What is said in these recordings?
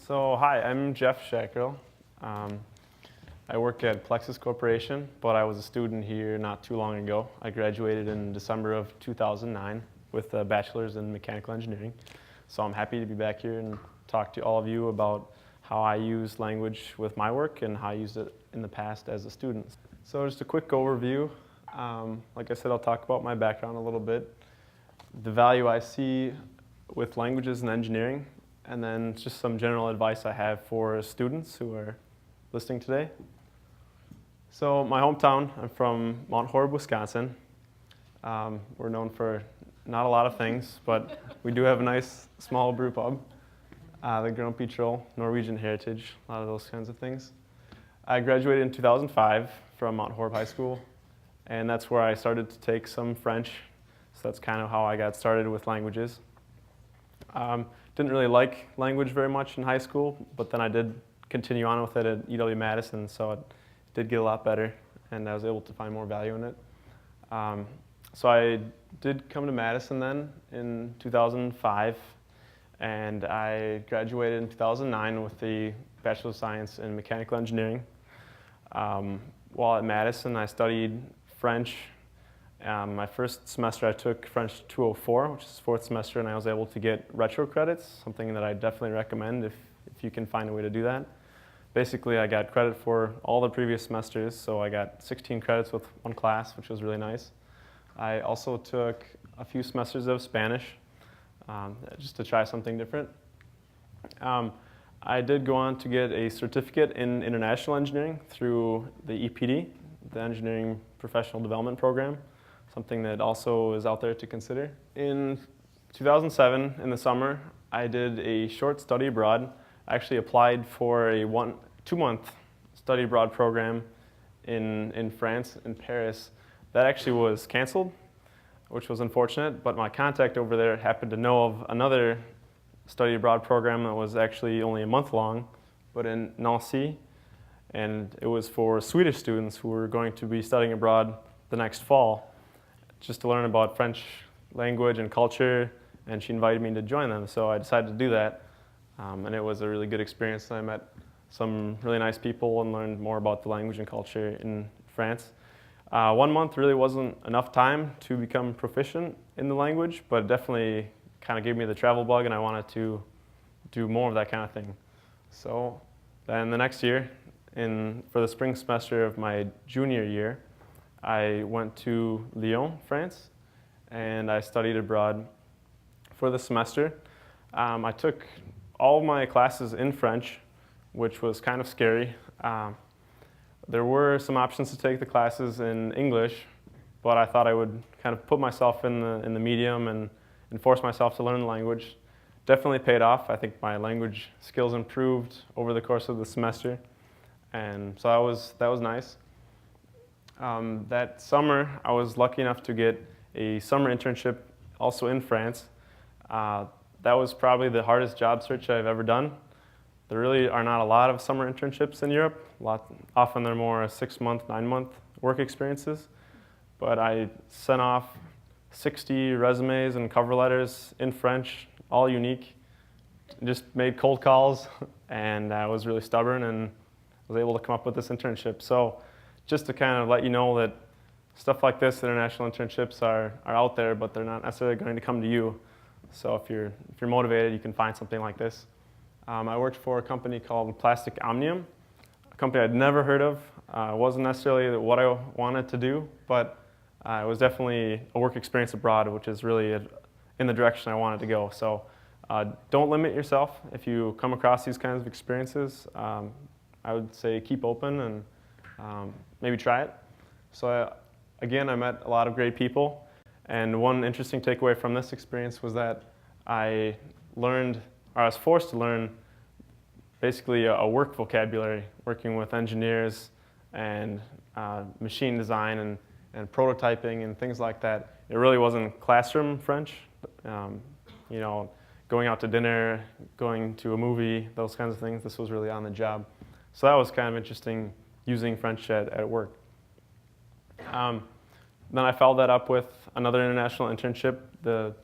So hi, I'm Jeff Schacherl. I work at Plexus Corporation, but I was a student here not too long ago. I graduated in December of 2009 with a bachelor's in mechanical engineering. So I'm happy to be back here and talk to all of you about how I use language with my work and how I used it in the past as a student. So just a quick overview. Like I said, I'll talk about my background a little bit, the value I see with languages and engineering, and then just some general advice I have for students who are listening today. So my hometown, I'm from Mount Horeb, Wisconsin. We're known for not a lot of things, but we do have a nice small brew pub, the Grumpy Troll, Norwegian heritage, a lot of those kinds of things. I graduated in 2005 from Mount Horeb High School, and that's where I started to take some French. So that's kind of how I got started with languages. Didn't really like language very much in high school, but then I did continue on with it at UW-Madison, so it did get a lot better, and I was able to find more value in it. So I did come to Madison then in 2005, and I graduated in 2009 with the Bachelor of Science in Mechanical Engineering. While at Madison, I studied French. My first semester I took French 204, which is fourth semester, and I was able to get retro credits, something that I definitely recommend if you can find a way to do that. Basically, I got credit for all the previous semesters, so I got 16 credits with one class, which was really nice. I also took a few semesters of Spanish, just to try something different. I did go on to get a certificate in international engineering through the EPD, the Engineering Professional Development Program, something that also is out there to consider. In 2007, in the summer, I did a short study abroad. I actually applied for a 2-month study abroad program in France, in Paris. That actually was canceled, which was unfortunate, but my contact over there happened to know of another study abroad program that was actually only a month long, but in Nancy, and it was for Swedish students who were going to be studying abroad the next fall, just to learn about French language and culture, and she invited me to join them, so I decided to do that, and it was a really good experience. I met some really nice people and learned more about the language and culture in France. 1 month really wasn't enough time to become proficient in the language, but it definitely kind of gave me the travel bug, and I wanted to do more of that kind of thing. So then the next year, for the spring semester of my junior year, I went to Lyon, France, and I studied abroad for the semester. I took all of my classes in French, which was kind of scary. There were some options to take the classes in English, but I thought I would kind of put myself in the medium and force myself to learn the language. Definitely paid off. I think my language skills improved over the course of the semester, and so that was nice. That summer, I was lucky enough to get a summer internship also in France. That was probably the hardest job search I've ever done. There really are not a lot of summer internships in Europe. Often they're more 6-month, 9-month work experiences. But I sent off 60 resumes and cover letters in French, all unique. Just made cold calls, and I was really stubborn and was able to come up with this internship. So just to kind of let you know that stuff like this, international internships are out there, but they're not necessarily going to come to you. So if you're motivated, you can find something like this. I worked for a company called Plastic Omnium, a company I'd never heard of. It wasn't necessarily what I wanted to do, but it was definitely a work experience abroad, which is really in the direction I wanted to go. So don't limit yourself if you come across these kinds of experiences. I would say keep open and maybe try it. So again, I met a lot of great people, and one interesting takeaway from this experience was that I was forced to learn basically a work vocabulary, working with engineers and machine design and prototyping and things like that. It really wasn't classroom French, going out to dinner, going to a movie, those kinds of things. This was really on the job. So that was kind of interesting, using French at work. Then I followed that up with another international internship. The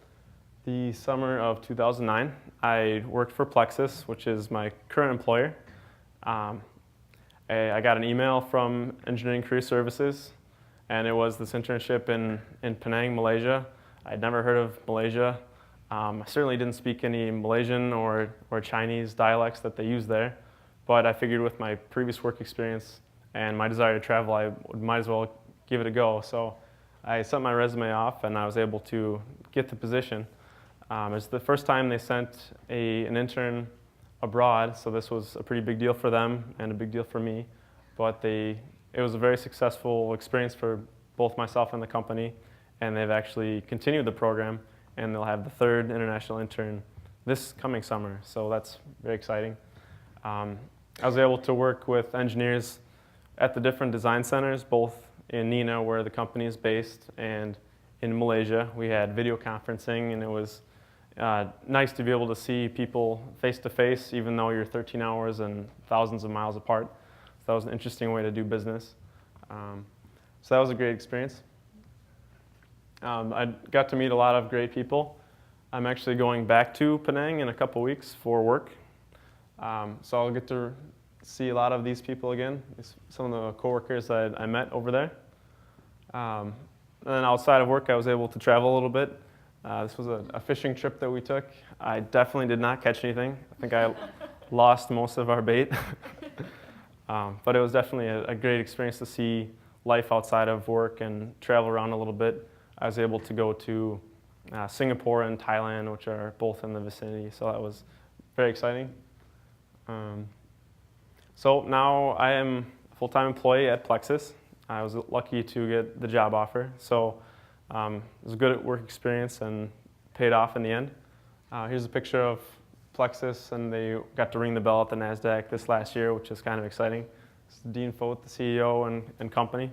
The summer of 2009, I worked for Plexus, which is my current employer. I got an email from Engineering Career Services, and it was this internship in Penang, Malaysia. I'd never heard of Malaysia. I certainly didn't speak any Malaysian or Chinese dialects that they use there, but I figured with my previous work experience and my desire to travel, I might as well give it a go. So I sent my resume off, and I was able to get the position. It's the first time they sent an intern abroad, so this was a pretty big deal for them and a big deal for me. But it was a very successful experience for both myself and the company, and they've actually continued the program, and they'll have the third international intern this coming summer, so that's very exciting. I was able to work with engineers at the different design centers, both in Nina, where the company is based, and in Malaysia. We had video conferencing, and it was nice to be able to see people face to face, even though you're 13 hours and thousands of miles apart. So that was an interesting way to do business. So that was a great experience. I got to meet a lot of great people. I'm actually going back to Penang in a couple weeks for work. So I'll get to see a lot of these people again, some of the coworkers that I met over there. And then outside of work, I was able to travel a little bit. This was a fishing trip that we took. I definitely did not catch anything. I think I lost most of our bait. But it was definitely a great experience to see life outside of work and travel around a little bit. I was able to go to Singapore and Thailand, which are both in the vicinity, so that was very exciting. So now I am a full-time employee at Plexus. I was lucky to get the job offer, so it was a good work experience and paid off in the end. Here's a picture of Plexus, and they got to ring the bell at the NASDAQ this last year, which is kind of exciting. It's Dean Foat, the CEO and company.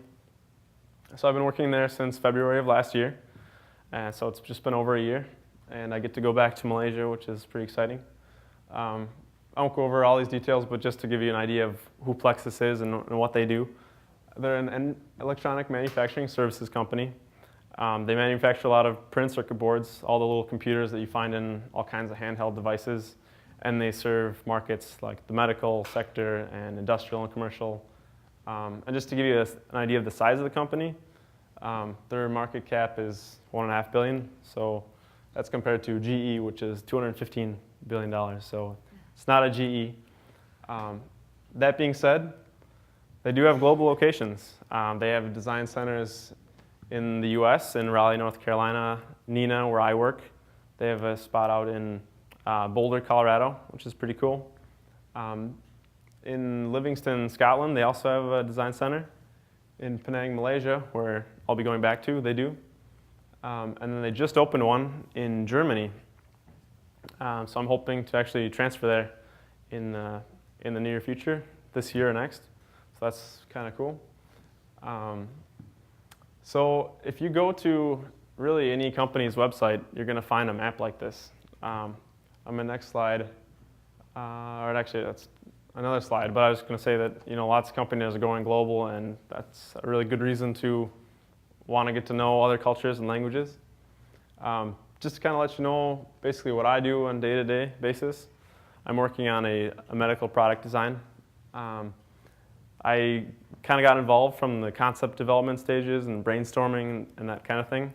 So I've been working there since February of last year, and so it's just been over a year, and I get to go back to Malaysia, which is pretty exciting. I won't go over all these details, but just to give you an idea of who Plexus is and what they do. They're an electronic manufacturing services company. They manufacture a lot of printed circuit boards, all the little computers that you find in all kinds of handheld devices, and they serve markets like the medical sector and industrial and commercial. And just to give you an idea of the size of the company, their market cap is $1.5 billion, so that's compared to GE, which is $215 billion, so it's not a GE. That being said, they do have global locations. They have design centers in the US, in Raleigh, North Carolina, Nina, where I work. They have a spot out in Boulder, Colorado, which is pretty cool. In Livingston, Scotland, they also have a design center. In Penang, Malaysia, where I'll be going back to, they do. And then they just opened one in Germany. So I'm hoping to actually transfer there in the near future, this year or next. So that's kind of cool. So if you go to really any company's website, you're going to find a map like this. On the next slide, or actually that's another slide, but I was going to say that lots of companies are going global, and that's a really good reason to want to get to know other cultures and languages. Just to kind of let you know basically what I do on a day-to-day basis. I'm working on a medical product design. I kind of got involved from the concept development stages and brainstorming and that kind of thing.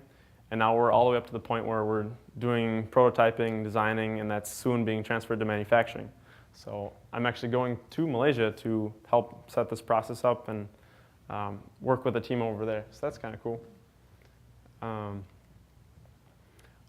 And now we're all the way up to the point where we're doing prototyping, designing, and that's soon being transferred to manufacturing. So I'm actually going to Malaysia to help set this process up and work with a team over there. So that's kind of cool.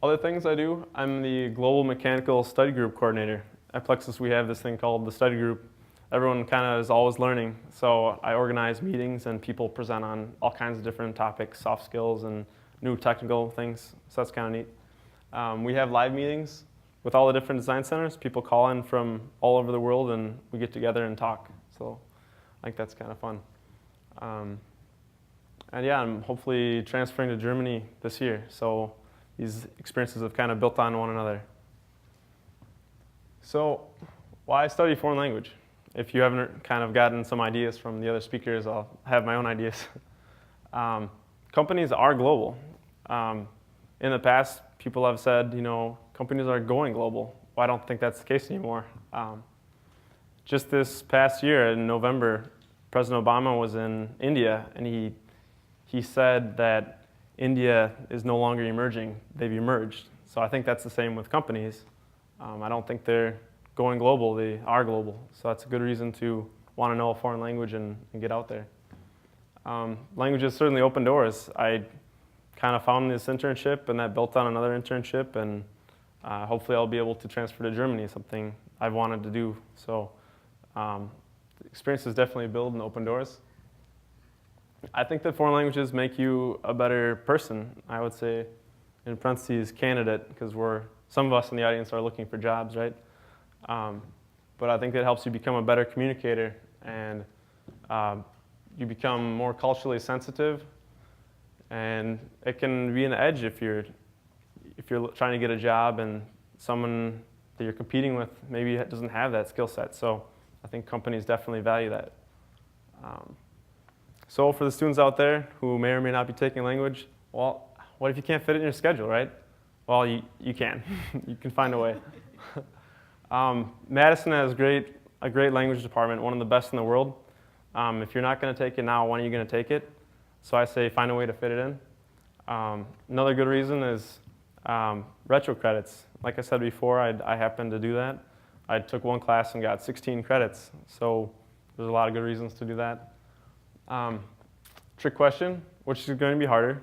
Other things I do, I'm the Global Mechanical Study Group Coordinator. At Plexus, we have this thing called the study group. Everyone kind of is always learning, so I organize meetings and people present on all kinds of different topics, soft skills and new technical things, so that's kind of neat. We have live meetings with all the different design centers. People call in from all over the world and we get together and talk, so I think that's kind of fun. And yeah, I'm hopefully transferring to Germany this year, so these experiences have kind of built on one another. So why study foreign language? If you haven't kind of gotten some ideas from the other speakers, I'll have my own ideas. Companies are global. In the past, people have said, companies are going global. Well, I don't think that's the case anymore. Just this past year in November, President Obama was in India, and he said that India is no longer emerging, they've emerged. So I think that's the same with companies. I don't think they're going global, they are global. So that's a good reason to want to know a foreign language and get out there. Languages certainly open doors. I kind of found this internship, and that built on another internship, and hopefully I'll be able to transfer to Germany, something I've wanted to do. So experiences definitely build and open doors. I think that foreign languages make you a better person, I would say, in parentheses, candidate, because some of us in the audience are looking for jobs, right? But I think it helps you become a better communicator, and you become more culturally sensitive, and it can be an edge if you're trying to get a job and someone that you're competing with maybe doesn't have that skill set. So I think companies definitely value that. So for the students out there who may or may not be taking language, well, what if you can't fit it in your schedule, right? Well, you can. You can find a way. Madison has a great language department, one of the best in the world. If you're not going to take it now, when are you going to take it? So I say find a way to fit it in. Another good reason is retro credits. Like I said before, I happened to do that. I took one class and got 16 credits. So there's a lot of good reasons to do that. Trick question, which is going to be harder?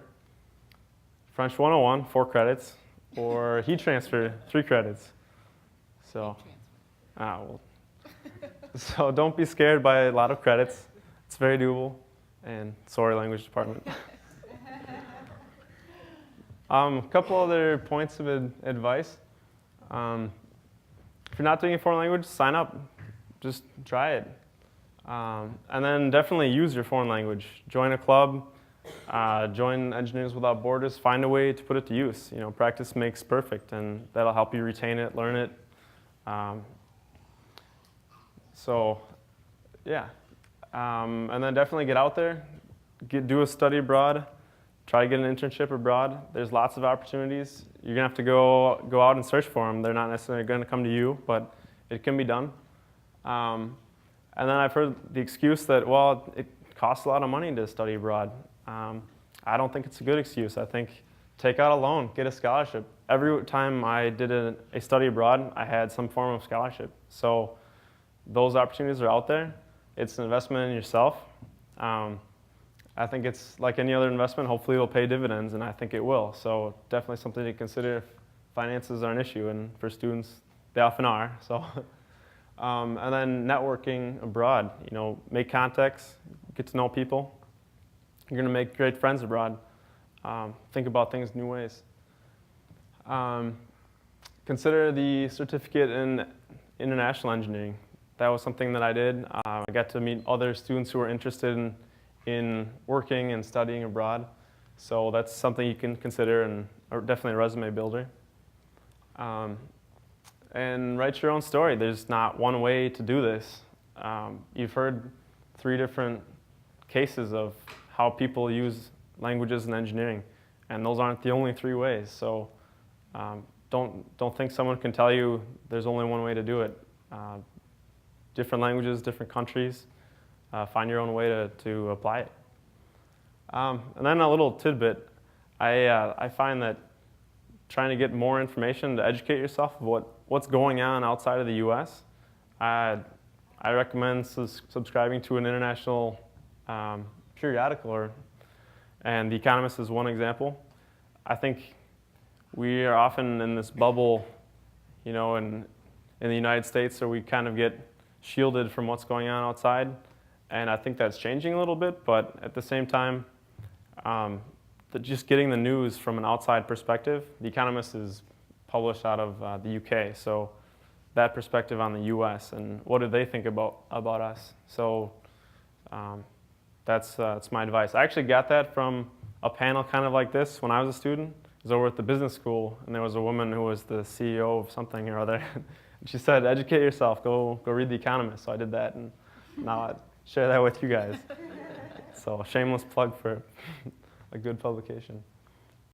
French 101, 4 credits, or heat transfer, 3 credits. So, so don't be scared by a lot of credits. It's very doable. And sorry, language department. A couple other points of advice. If you're not taking a foreign language, sign up. Just try it. And then definitely use your foreign language. Join a club. Join Engineers Without Borders. Find a way to put it to use. Practice makes perfect, and that'll help you retain it, learn it. So, yeah. And then definitely get out there. Do a study abroad. Try to get an internship abroad. There's lots of opportunities. You're going to have to go out and search for them. They're not necessarily going to come to you, but it can be done. And then I've heard the excuse that, well, it costs a lot of money to study abroad. I don't think it's a good excuse. I think take out a loan, get a scholarship. Every time I did a study abroad, I had some form of scholarship. So those opportunities are out there. It's an investment in yourself. I think it's like any other investment. Hopefully it'll pay dividends, and I think it will. So definitely something to consider if finances are an issue, and for students, they often are. So, and then networking abroad. Make contacts, get to know people. You're going to make great friends abroad. Think about things new ways. Consider the certificate in international engineering. That was something that I did. I got to meet other students who were interested in working and studying abroad. So that's something you can consider, and definitely a resume builder. And write your own story. There's not one way to do this. You've heard 3 different cases of how people use languages in engineering, and those aren't the only 3 ways. So don't think someone can tell you there's only one way to do it. Different languages, different countries. Find your own way to apply it. And then a little tidbit. I find that trying to get more information to educate yourself of what's going on outside of the U.S., I recommend subscribing to an international periodical, and The Economist is one example. I think we are often in this bubble, in the United States, so we kind of get shielded from what's going on outside. And I think that's changing a little bit, but at the same time, just getting the news from an outside perspective. The Economist is published out of the UK, so that perspective on the US and what do they think about us. So that's my advice. I actually got that from a panel kind of like this when I was a student. It was over at the business school, and there was a woman who was the CEO of something or other. And she said, educate yourself, go read The Economist. So I did that, and now I share that with you guys. So shameless plug for a good publication.